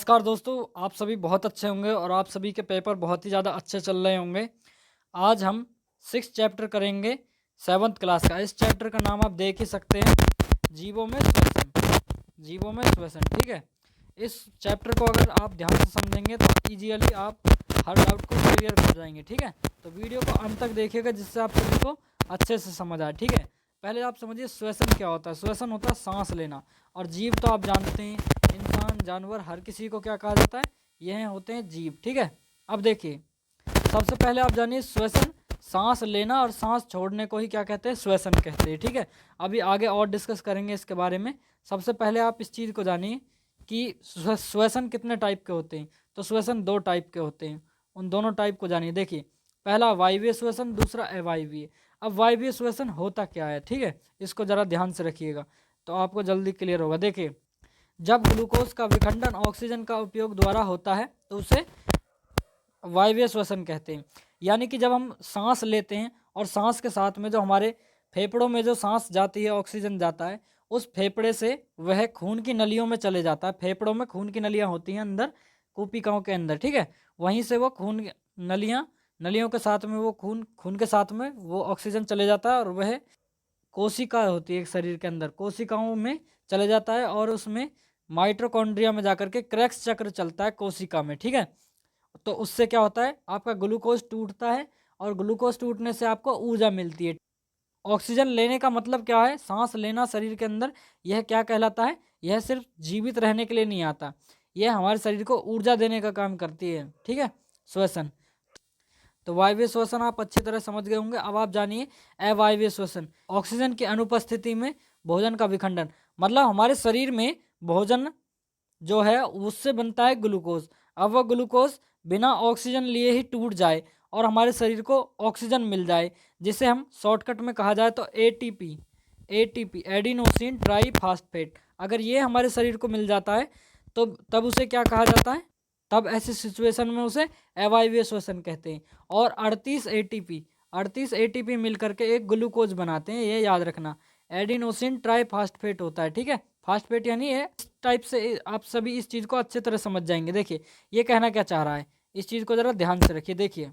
नमस्कार दोस्तों, आप सभी बहुत अच्छे होंगे और आप सभी के पेपर बहुत ही ज़्यादा अच्छे चल रहे होंगे। आज हम 6 चैप्टर करेंगे 7th क्लास का। इस चैप्टर का नाम आप देख ही सकते हैं, जीवों में श्वसन। जीवों में श्वसन, ठीक है। इस चैप्टर को अगर आप ध्यान से समझेंगे तो ईजिली आप हर डाउट को क्लियर कर जाएंगे, ठीक है। तो वीडियो को अंत तक देखिएगा जिससे आप सभी को अच्छे से समझ आए, ठीक है। पहले आप समझिए श्वसन क्या होता है। श्वसन होता है सांस लेना, और जीव तो आप जानते हैं, इंसान जानवर हर किसी को क्या कहा जाता है, यह होते हैं जीव, ठीक है। अब देखिए, सबसे पहले आप जानिए श्वसन, सांस लेना और सांस छोड़ने को ही क्या कहते हैं, श्वसन कहते हैं, ठीक है। अभी आगे और डिस्कस करेंगे इसके बारे में। सबसे पहले आप इस चीज़ को जानिए कि श्वसन कितने टाइप के होते हैं। तो श्वसन 2 टाइप के होते हैं, उन दोनों टाइप को जानिए। देखिए, पहला वायवीय श्वसन, दूसरा अवायवीय। अब वायवीय श्वसन होता क्या है, ठीक है, इसको ज़रा ध्यान से रखिएगा तो आपको जल्दी क्लियर होगा। देखिए, जब ग्लूकोज का विखंडन ऑक्सीजन का उपयोग द्वारा होता है तो उसे वायवीय श्वसन कहते हैं। यानी कि जब हम सांस लेते हैं और सांस के साथ में जो हमारे फेफड़ों में जो सांस जाती है, ऑक्सीजन जाता है, उस फेफड़े से वह खून की नलियों में चले जाता है। फेफड़ों में खून की नलियाँ होती हैं अंदर, कूपिकाओं के अंदर, ठीक है। वहीं से वो खून नलियों के साथ में वो खून के साथ में वो ऑक्सीजन चले जाता है, और वह कोशिका होती है एक शरीर के अंदर, कोशिकाओं में चले जाता है, और उसमें माइटोकॉन्ड्रिया में जाकर के क्रेक्स चक्र चलता है कोशिका में, ठीक है। तो उससे क्या होता है, आपका ग्लूकोज टूटता है, और ग्लूकोज टूटने से आपको ऊर्जा मिलती है। ऑक्सीजन लेने का मतलब क्या है, सांस लेना शरीर के अंदर, यह क्या कहलाता है, यह सिर्फ जीवित रहने के लिए नहीं आता, यह हमारे शरीर को ऊर्जा देने का काम करती है, ठीक है, श्वसन। तो वायवीय श्वसन आप अच्छी तरह समझ गए होंगे। अब आप जानिए अवायवीय श्वसन। ऑक्सीजन की अनुपस्थिति में भोजन का विखंडन, मतलब हमारे शरीर में भोजन जो है उससे बनता है ग्लूकोज। अब वह ग्लूकोज बिना ऑक्सीजन लिए ही टूट जाए और हमारे शरीर को ऑक्सीजन मिल जाए, जिसे हम शॉर्टकट में कहा जाए तो एटीपी एडिनोसिन ट्राईफॉस्फेट, अगर ये हमारे शरीर को मिल जाता है तो तब उसे क्या कहा जाता है, तब ऐसी सिचुएशन में उसे अवायवीय श्वसन कहते हैं। और 38 एटीपी मिल करके एक ग्लूकोज बनाते हैं, ये याद रखना। एडिनोसिन ट्राईफॉस्फेट होता है, ठीक है। फास्फेट यानी है, इस टाइप से आप सभी इस चीज़ को अच्छे तरह समझ जाएंगे। देखिए, ये कहना क्या चाह रहा है, इस चीज़ को ज़रा ध्यान से रखिए। देखिए,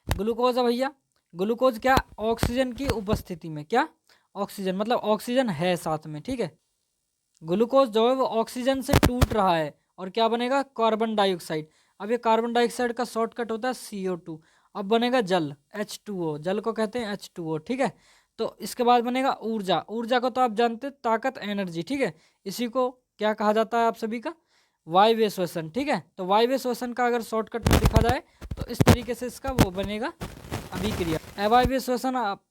ग्लूकोज है भैया, ग्लूकोज क्या, ऑक्सीजन की उपस्थिति में, क्या ऑक्सीजन मतलब ऑक्सीजन है साथ में, ठीक है। ग्लूकोज जो है वो ऑक्सीजन से टूट रहा है और क्या बनेगा, कार्बन डाइऑक्साइड। अब ये कार्बन डाइऑक्साइड का शॉर्टकट होता है CO2। अब बनेगा जल, H2O, जल को कहते हैं H2O, ठीक है। तो इसके बाद बनेगा ऊर्जा। ऊर्जा को तो आप जानते हैं, ताकत, एनर्जी, ठीक है। इसी को क्या कहा जाता है आप सभी का, वायवीय श्वसन, ठीक है। तो वायवीय श्वसन का अगर शॉर्टकट में लिखा जाए तो इस तरीके से इसका वो बनेगा अभिक्रिया। अवायवीय श्वसन आप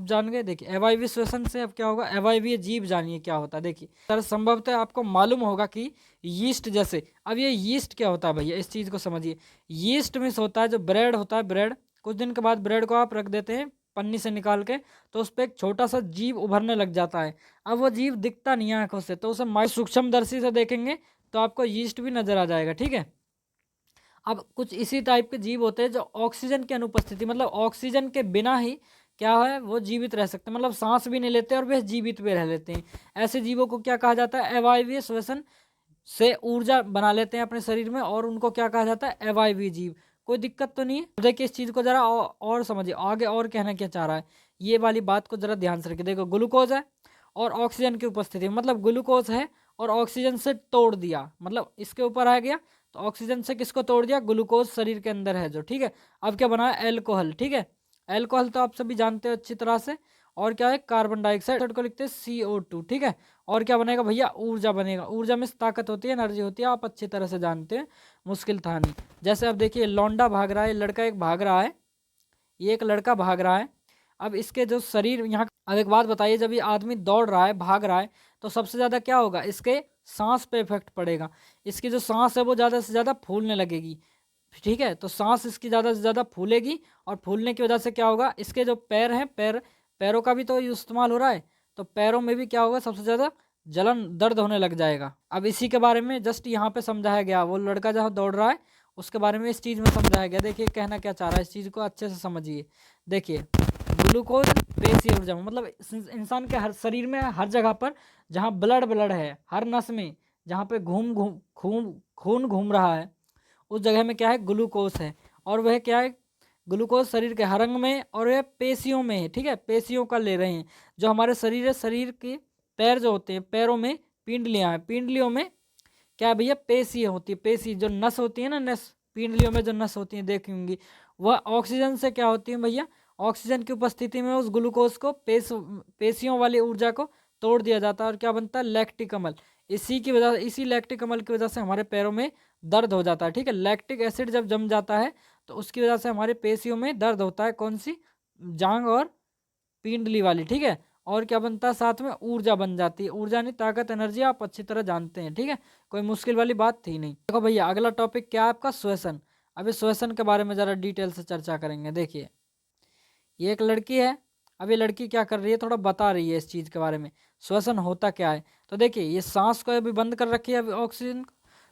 जान गए। देखिए, अवायवीय श्वसन से अब क्या होगा, अवायवीय जीव जानिए क्या होता है। देखिए सर, संभवतः आपको मालूम होगा कि यीस्ट जैसे, अब ये यीस्ट क्या होता है भैया, इस चीज़ को समझिए। यीस्ट में से होता है जो ब्रेड होता है, ब्रेड, कुछ दिन के बाद ब्रेड को आप रख देते हैं पन्नी से निकाल के, तो उस पर एक छोटा सा जीव उभरने लग जाता है। अब वो जीव दिखता नहीं है आंखों से, तो उसे सूक्ष्मदर्शी से देखेंगे तो आपको यीस्ट भी नजर आ जाएगा, ठीक है। अब कुछ इसी टाइप के जीव होते हैं जो ऑक्सीजन की अनुपस्थिति, मतलब ऑक्सीजन के बिना ही क्या है, वो जीवित रह सकते हैं, मतलब सांस भी नहीं लेते और वे जीवित भी रह लेते हैं। ऐसे जीवों को क्या कहा जाता है, अवायवीय श्वसन से ऊर्जा बना लेते हैं अपने शरीर में, और उनको क्या कहा जाता है, अवायवीय जीव। कोई दिक्कत तो नहीं है। देखिए, इस चीज़ को जरा और समझिए, आगे और कहना क्या चाह रहा है, ये वाली बात को जरा ध्यान से रखिए। देखो, ग्लूकोज है और ऑक्सीजन की उपस्थिति, मतलब ग्लूकोज है और ऑक्सीजन से तोड़ दिया, मतलब इसके ऊपर आ गया, तो ऑक्सीजन से किसको तोड़ दिया, ग्लूकोज शरीर के अंदर है जो, ठीक है। अब क्या बना है, एल्कोहल, ठीक है। एल्कोहल तो आप सभी जानते हो अच्छी तरह से। और क्या है, कार्बन डाइऑक्साइड को लिखते हैं CO2, ठीक है। और क्या बनेगा भैया, ऊर्जा बनेगा। ऊर्जा में ताकत होती है, एनर्जी होती है, आप अच्छी तरह से जानते हैं, मुश्किल था नहीं। जैसे अब देखिए, लौंडा भाग रहा है, लड़का एक भाग रहा है, ये एक लड़का भाग रहा है। अब इसके जो शरीर यहाँ, अब एक बात बताइए, जब ये आदमी दौड़ रहा है, भाग रहा है, तो सबसे ज़्यादा क्या होगा, इसके सांस पे इफेक्ट पड़ेगा। इसकी जो सांस है वो ज़्यादा से ज़्यादा फूलने लगेगी, ठीक है। तो सांस इसकी ज़्यादा से ज़्यादा फूलेगी, और फूलने की वजह से क्या होगा, इसके जो पैर हैं, पैरों का भी तो इस्तेमाल हो रहा है, तो पैरों में भी क्या होगा, सबसे ज़्यादा जलन, दर्द होने लग जाएगा। अब इसी के बारे में जस्ट यहाँ पे समझाया गया, वो लड़का जहाँ दौड़ रहा है उसके बारे में इस चीज़ में समझाया गया। देखिए, कहना क्या चाह रहा है, इस चीज़ को अच्छे से समझिए। देखिए, ग्लूकोज पेशीय ऊर्जा, मतलब इंसान के हर शरीर में हर जगह पर जहाँ ब्लड है, हर नस में जहाँ पे खून घूम रहा है, उस जगह में क्या है, ग्लूकोज है। और वह क्या है, ग्लूकोज शरीर के हर अंग में और यह पेशियों में है, ठीक है, पेशियों का ले रहे हैं। जो हमारे शरीर है, शरीर के पैर जो होते हैं, पैरों में पिंडलियाँ हैं, पिंडलियों में क्या है भैया, पेशी होती है। पेशी जो नस होती है ना, नस, पिंडलियों में जो नस होती है देखी होंगी, वह ऑक्सीजन से क्या होती है भैया, ऑक्सीजन की उपस्थिति में उस ग्लूकोज को पेशियों वाली ऊर्जा को तोड़ दिया जाता है और क्या बनता है, लैक्टिक अम्ल। इसी लैक्टिक अम्ल की वजह से हमारे पैरों में दर्द हो जाता है, ठीक है। लैक्टिक एसिड जब जम जाता है तो उसकी वजह से हमारे पेशियों में दर्द होता है, कौन सी, जांग और पिंडली वाली, ठीक है। और क्या बनता है, साथ में ऊर्जा बन जाती है। ऊर्जा नहीं, ताकत, एनर्जी आप अच्छी तरह जानते हैं, ठीक है, कोई मुश्किल वाली बात थी नहीं। देखो भैया, अगला टॉपिक क्या है आपका, श्वसन। अभी श्वसन के बारे में ज़रा डिटेल से चर्चा करेंगे। देखिए, ये एक लड़की है, अब ये लड़की क्या कर रही है, थोड़ा बता रही है इस चीज़ के बारे में, श्वसन होता क्या है। तो देखिए, ये सांस को अभी बंद कर रखी है अभी ऑक्सीजन,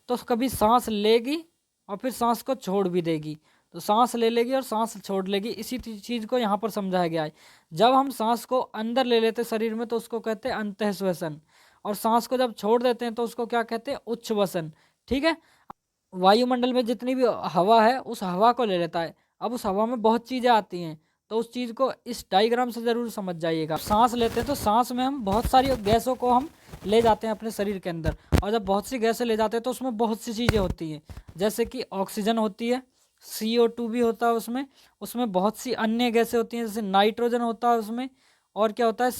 तो कभी सांस लेगी और फिर सांस को छोड़ भी देगी। तो सांस ले लेगी और सांस छोड़ लेगी, इसी चीज़ को यहाँ पर समझाया गया है। जब हम सांस को अंदर ले लेते शरीर में तो उसको कहते हैं अंतःश्वसन, और सांस को जब छोड़ देते हैं तो उसको क्या कहते हैं, उच्छ्वसन, ठीक है। वायुमंडल में जितनी भी हवा है उस हवा को ले लेता है। अब उस हवा में बहुत चीज़ें आती हैं, तो उस चीज़ को इस डायग्राम से ज़रूर समझ जाइएगा। सांस लेते हैं तो सांस में हम बहुत सारी गैसों को हम ले जाते हैं अपने शरीर के अंदर, और जब बहुत सी गैसें ले जाते हैं तो उसमें बहुत सी चीज़ें होती हैं, जैसे कि ऑक्सीजन होती है, CO2 भी होता है उसमें, उसमें बहुत सी अन्य गैसें होती हैं, जैसे नाइट्रोजन होता है उसमें, और क्या होता है,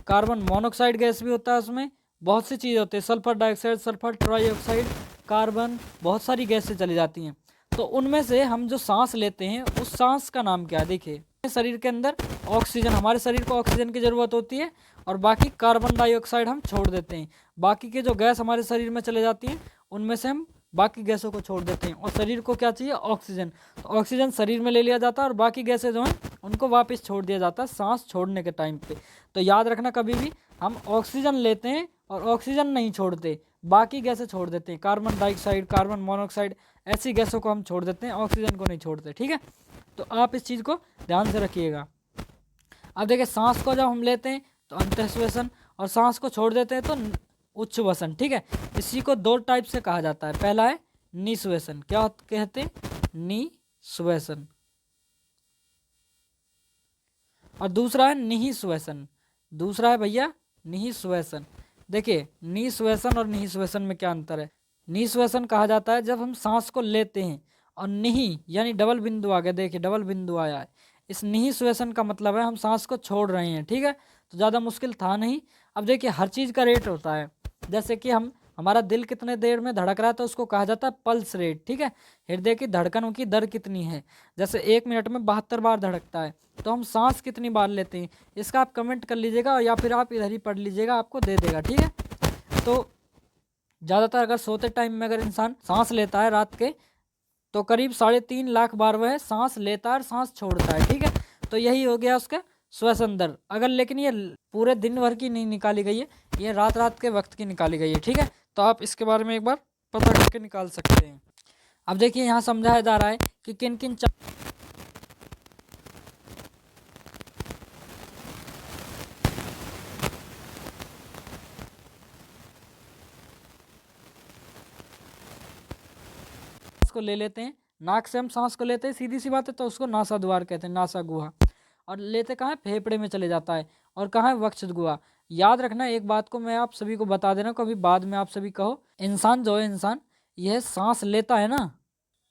कार्बन मोनोऑक्साइड गैस भी होता है उसमें, बहुत सी चीज़ें होती है, sulphur dioxide, sulphur trioxide, carbon, बहुत सारी गैसें चली जाती हैं। तो उनमें से हम जो सांस लेते हैं उस सांस का नाम क्या है, देखिए, शरीर के अंदर ऑक्सीजन, हमारे शरीर को ऑक्सीजन की ज़रूरत होती है, और बाकी कार्बन डाइऑक्साइड हम छोड़ देते हैं। बाकी के जो गैस हमारे शरीर में चले जाती हैं उनमें से हम बाकी गैसों को छोड़ देते हैं, और शरीर को क्या चाहिए, ऑक्सीजन। तो ऑक्सीजन शरीर में ले लिया जाता है और बाकी गैसें जो हैं उनको वापस छोड़ दिया जाता है सांस छोड़ने के टाइम पे। तो याद रखना, कभी भी हम ऑक्सीजन लेते हैं और ऑक्सीजन नहीं छोड़ते, बाकी गैसें छोड़ देते हैं, कार्बन डाइऑक्साइड, कार्बन मोनोऑक्साइड, ऐसी गैसों को हम छोड़ देते हैं, ऑक्सीजन को नहीं छोड़ते, ठीक है। तो आप इस चीज़ को ध्यान से रखिएगा। अब देखिए, सांस को जब हम लेते हैं तो अंतःश्वसन, और सांस को छोड़ देते हैं तो उच्छ्वसन, ठीक है। इसी को दो टाइप से कहा जाता है। पहला है निःश्वसन, क्या कहते हैं, निःश्वसन, और दूसरा है निःश्वसन। दूसरा है भैया निःश्वसन। देखिए, निःश्वसन और निःश्वसन में क्या अंतर है। निःश्वसन कहा जाता है जब हम सांस को लेते हैं, और निहि यानी डबल बिंदु आ गया, देखिए डबल बिंदु आया है। इस निःश्वसन का मतलब है हम सांस को छोड़ रहे हैं, ठीक है। तो ज़्यादा मुश्किल था नहीं। अब देखिए, हर चीज़ का रेट होता है, जैसे कि हमारा दिल कितने देर में धड़क रहा है तो उसको कहा जाता है पल्स रेट, ठीक है। हृदय की धड़कनों की दर कितनी है, जैसे 1 मिनट में 72 बार धड़कता है, तो हम सांस कितनी बार लेते हैं, इसका आप कमेंट कर लीजिएगा, या फिर आप इधर ही पढ़ लीजिएगा, आपको दे देगा, ठीक है। तो ज़्यादातर अगर सोते टाइम में अगर इंसान सांस लेता है रात के, तो करीब 3.5 लाख बार वह सांस लेता है और सांस छोड़ता है, ठीक है। तो यही हो गया उसका श्वसन दर। अगर लेकिन ये पूरे दिन भर की नहीं निकाली गई है, ये रात रात के वक्त की निकाली गई है, ठीक है। तो आप इसके बारे में एक बार पता करके निकाल सकते हैं। अब देखिए, यहाँ समझाया जा रहा है कि किन किन को ले लेते हैं, नाक से हम सांस को लेते हैं, सीधी सी बात है, तो उसको नासा द्वार कहते हैं, नासा गुहा। और लेते कहाँ है, फेफड़े में चले जाता है, और कहाँ है, वक्ष गुहा। याद रखना, एक बात को मैं आप सभी को बता देना, कभी बाद में आप सभी कहो, इंसान जो है, इंसान यह सांस लेता है ना,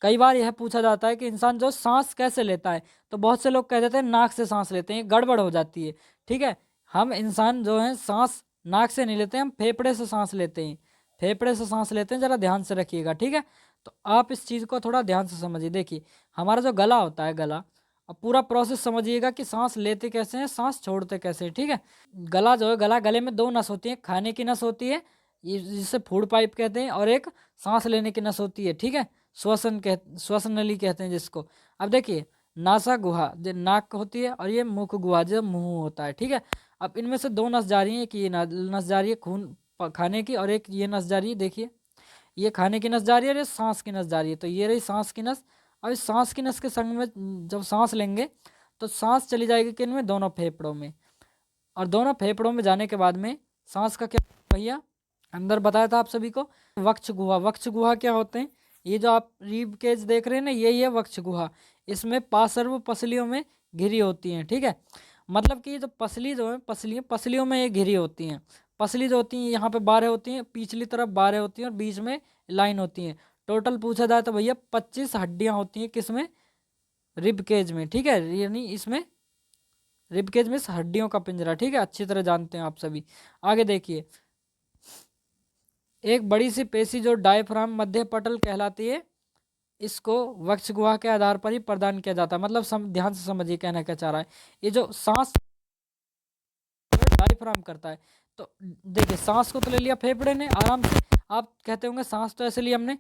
कई बार यह पूछा जाता है कि इंसान जो सांस कैसे लेता है, तो बहुत से लोग कह देते हैं नाक से सांस लेते हैं, गड़बड़ हो जाती है, ठीक है। हम इंसान जो है सांस नाक से नहीं लेते, हम फेफड़े से सांस लेते हैं, फेफड़े से सांस लेते हैं, ज़रा ध्यान से रखिएगा, ठीक है। तो आप इस चीज़ को थोड़ा ध्यान से समझिए। देखिए, हमारा जो गला होता है, गला, अब पूरा प्रोसेस समझिएगा कि सांस लेते कैसे हैं, सांस छोड़ते कैसे हैं, ठीक है। गला जो है, गले में 2 नस होती है, खाने की नस होती है, ये जिसे फूड पाइप कहते हैं, और एक सांस लेने की नस होती है, ठीक है, श्वसन नली कहते हैं जिसको। अब देखिए, नासा गुहा जो नाक होती है, और ये मुख गुहा जो मुंह होता है, ठीक है। अब इनमें से 2 नस जा रही है, कि ये नस जा रही है खून खाने की, और एक ये नस जा रही है, देखिए ये खाने की नस जा रही है और ये सांस की नस जा रही है। तो ये रही सांस की नस। अब इस सांस की नस के संग में जब सांस लेंगे तो सांस चली जाएगी किन में, दोनों फेफड़ों में, और दोनों फेफड़ों में जाने के बाद में सांस का क्या भैया, अंदर बताया था आप सभी को वक्ष गुहा। वक्ष गुहा क्या होते हैं? ये जो आप रीब केज देख रहे हैं ना, यही है वक्ष गुहा। इसमें पार्श्व पसलियों में घिरी होती हैं, ठीक है। मतलब कि ये जो पसली जो है, पसलियों में ये घिरी होती हैं। पसली जो होती हैं यहाँ पे 12 होती हैं, पिछली तरफ 12 होती हैं और बीच में लाइन होती है। टोटल पूछा जाए तो भैया 25 हड्डियां होती हैं किसमें? रिब केज में, ठीक है। यानी इसमें रिब केज में हड्डियों का पिंजरा, ठीक है। अच्छी तरह जानते हैं आप सभी। आगे देखिए, एक बड़ी सी पेशी जो डायफ्राम मध्य पटल कहलाती है, इसको वक्ष गुहा के आधार पर ही प्रदान किया जाता है। मतलब ध्यान से समझिए कहना क्या चाह रहा है। ये जो सांस डायफ्राम करता है, तो देखिए सांस को तो ले लिया फेफड़े ने आराम से। आप कहते होंगे सांस तो ऐसे लिया हमने,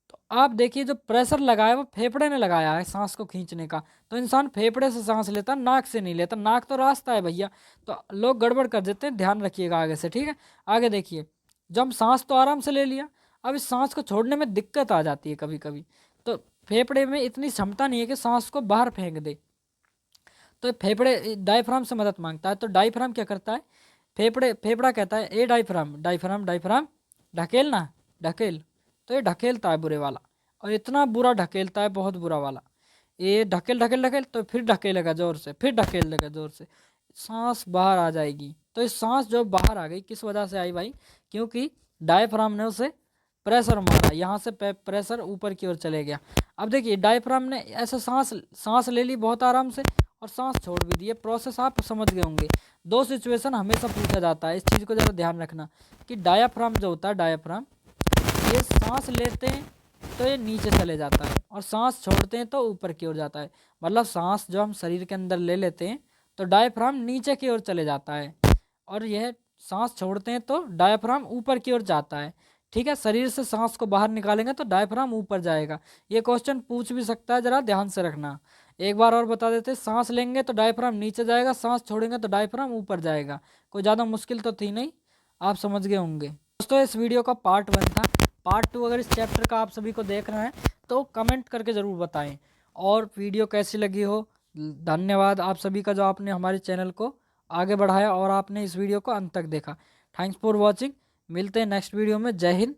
तो आप देखिए जो प्रेशर लगाया वो फेफड़े ने लगाया है सांस को खींचने का। तो इंसान फेफड़े से सांस लेता, नाक से नहीं लेता। नाक तो रास्ता है भैया, तो लोग गड़बड़ कर देते हैं, ध्यान रखिएगा आगे से, ठीक है। आगे देखिए, जब हम सांस तो आराम से ले लिया, अब इस सांस को छोड़ने में दिक्कत आ जाती है कभी कभी। तो फेफड़े में इतनी क्षमता नहीं है कि सांस को बाहर फेंक दे, तो फेफड़े डायफ्राम से मदद मांगता है। तो डायफ्राम क्या करता है? फेफड़ा कहता है ए डायफ्राम, डायफ्राम डायफ्राम ढकेल ना, ढकेल। तो ये ढकेलता है बुरे वाला, और इतना बुरा ढकेलता है, बहुत बुरा वाला। ये ढकेल ढकेल ढकेल, तो फिर ढकेलेगा जोर से, फिर ढकेल देगा जोर से, सांस बाहर आ जाएगी। तो ये सांस जो बाहर आ गई किस वजह से आई भाई? क्योंकि डायफ्राम ने उसे प्रेशर मारा, यहाँ से प्रेशर ऊपर की ओर चले गया। अब देखिए डायफ्राम ने ऐसे सांस ले ली बहुत आराम से, और सांस छोड़ भी दिए। प्रोसेस आप समझ गए होंगे। दो सिचुएशन हमेशा पूछा जाता है, इस चीज़ को ज़रा ध्यान रखना कि डायाफ्राम जो होता है, डायाफ्राम ये सांस लेते हैं तो ये नीचे चले जाता है, और सांस छोड़ते हैं तो ऊपर की ओर जाता है। मतलब सांस जो हम शरीर के अंदर ले लेते हैं तो डायफ्राम नीचे की ओर चले जाता है, और यह सांस छोड़ते हैं तो डायफ्राम ऊपर की ओर जाता है, ठीक है। शरीर से सांस को बाहर निकालेंगे तो डायफ्राम ऊपर जाएगा। ये क्वेश्चन पूछ भी सकता है, जरा ध्यान से रखना। एक बार और बता देते, सांस लेंगे तो डायफ्राम नीचे जाएगा, सांस छोड़ेंगे तो डायफ्राम ऊपर जाएगा। कोई ज़्यादा मुश्किल तो थी नहीं, आप समझ गए होंगे। दोस्तों इस वीडियो का पार्ट 1 था। पार्ट 2 अगर इस चैप्टर का आप सभी को देखना है तो कमेंट करके ज़रूर बताएं। और वीडियो कैसी लगी हो, धन्यवाद आप सभी का जो आपने हमारे चैनल को आगे बढ़ाया और आपने इस वीडियो को अंत तक देखा। Thanks for watching. मिलते हैं नेक्स्ट वीडियो में। जय हिंद,